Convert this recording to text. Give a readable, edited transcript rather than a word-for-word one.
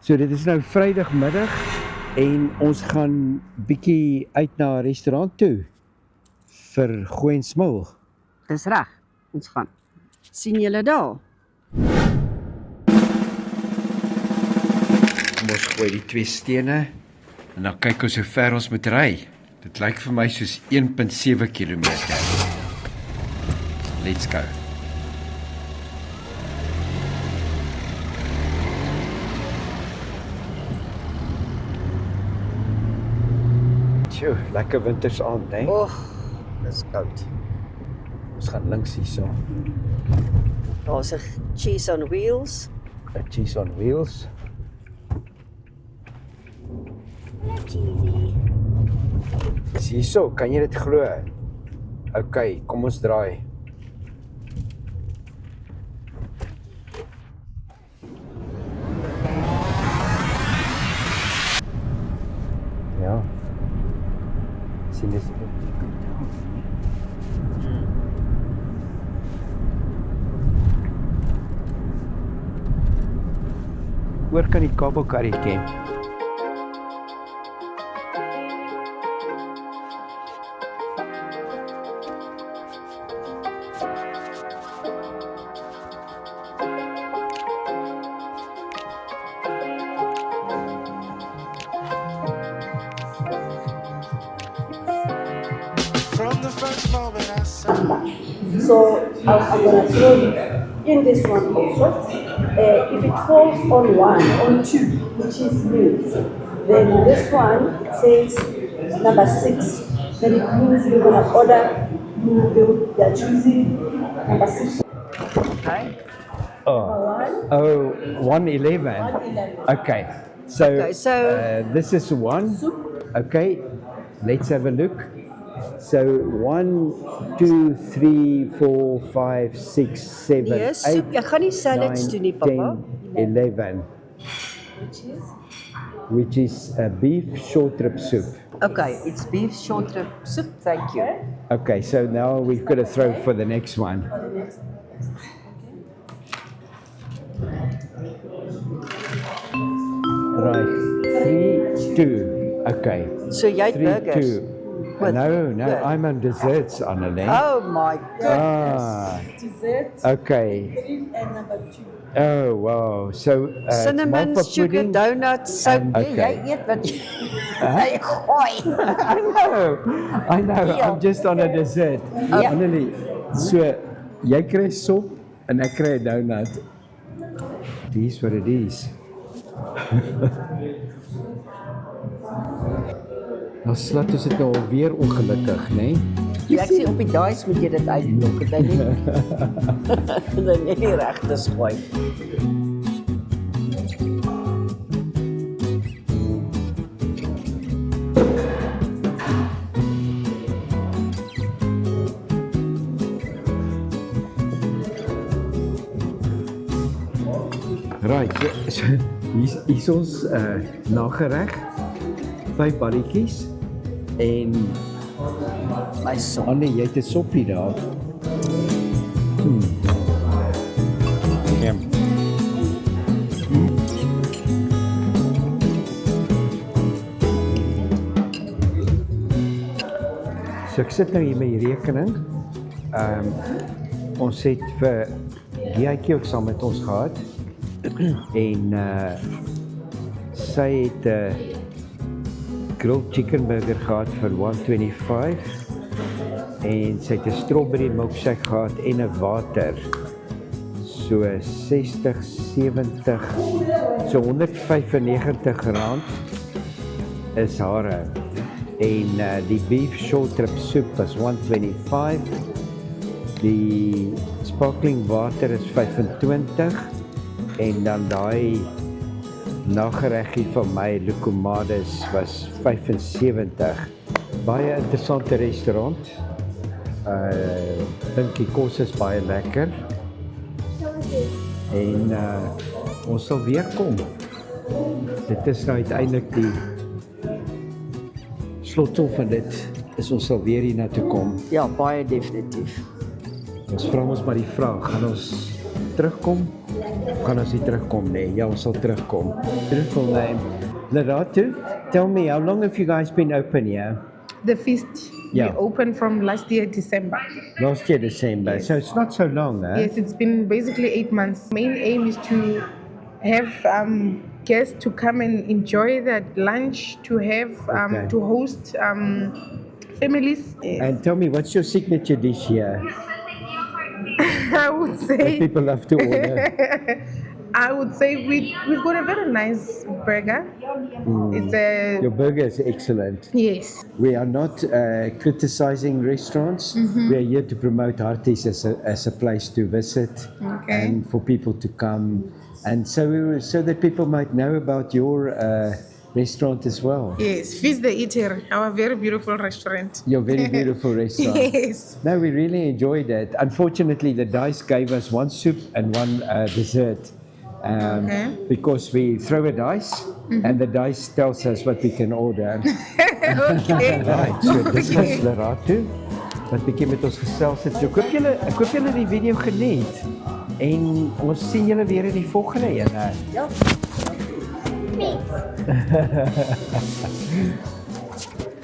So dit is nou Vrydagmiddag en ons gaan bietjie uit na 'n restaurant toe vir gooi en smil. Dis reg, ons gaan. Sien julle daar? Ons gooi die 2 stene en dan kyk ons hoe ver ons moet ry. Dit lyk vir my soos 1.7 kilometer. Let's go. Tjoe, lekker wintersaand, hè? Dis koud. Ons gaan links hierso. Daar's 'n cheese on wheels. A cheese on wheels. Is hierso, kan jy dit glo? Okay, kom ons draai. Ja. Sien dis. Oor kan die kabelkarrie ken. From the first moment I saw So I'm going to throw it in this one also. If it falls on one, on two, which is meals, then this one says number 6. Then it means you're going to order, they're choosing number 6. Okay. Oh, 111. 111. Okay. So, Okay, so- this is one. Okay. Let's have a look. So 1, 2, 3, 4, 5, 6, 7, Nee, 8, soep. Jy gaan nie salads 9, doen nie, papa. 10, 11. Which is a beef short rib soup. Okay, it's beef short rib soup. Thank you. Okay, so now we've got to throw for the next one. Right, 3, 2. Okay, So jy het 3, burgers. 2. With- No, with- I'm on desserts, Annalene. Oh my goodness. Dessert, Okay. 3 and number 2. Oh, wow. So, it's Cinnamon, malva sugar, pudding. donuts, soap. and- Nee, okay. jy eet wat jy gooi. I know, I'm just on a dessert. Ja. Annelie, so, jy kry sop en ek kry 'n donut. Dis what it is. Nou slat ons dit nou alweer ongelukkig, né? Ek sê op die daais moet jy dit uitblok, het hy nie. Dan nie die regte gooi. Right, so hier is ons nagereg. 5 balletjies en My son. Annie, jy het 'n soppie daar. Ja. So ek sit nou hier met die rekening. Ons het vir Gietjie ook saam met ons gehad. En sy het 'n grilled chicken burger gehad vir 125 en sy het 'n strawberry milkshake gehad en 'n water. So 60, 70, so R195 is hare. En die beef short rib soup was 125. Die sparkling water is 25 en dan daai nagereggie van my Lucomades was 75. Baie interessante restaurant. Dink die kos is baie lekker. En ons sal weer kom. Dit is nou uiteindelik die slotsom van dit. Is ons sal weer hiernatoe kom. Ja, baie definitief. Ons vra ons maar die vraag, gaan ons terugkom Gaan ons nie terugkom nie. Ja, ons sal terugkom. Beautiful name. Lerato, tell me, how long have you guys been open here? The feast Yeah. we opened from last year December. Last year, December. So it's not so long, huh? Yes, it's been basically 8 months. Main aim is to have guests to come and enjoy that lunch, to have Okay. to host families. Yes. And tell me, what's your signature dish here? I would say People love to order. I would say we've got a very nice burger. It's a Your burger is excellent. yes. We are not criticizing restaurants. We are here to promote Harties as a place to visit Okay. and for people to come. And so that people might know about your restaurant as well. Yes, Feast the Eater, our very beautiful restaurant. Your very beautiful restaurant. Yes. No, we really enjoyed it. Unfortunately, the dice gave us one soup and one dessert. Okay. Because we throw a dice and the dice tells us what we can order. Okay. Right, so dis is Lerato wat bietjie met ons gesels het. So ek hoop julle die video geniet. En ons sien julle weer in die volgende een. Ja. Ja.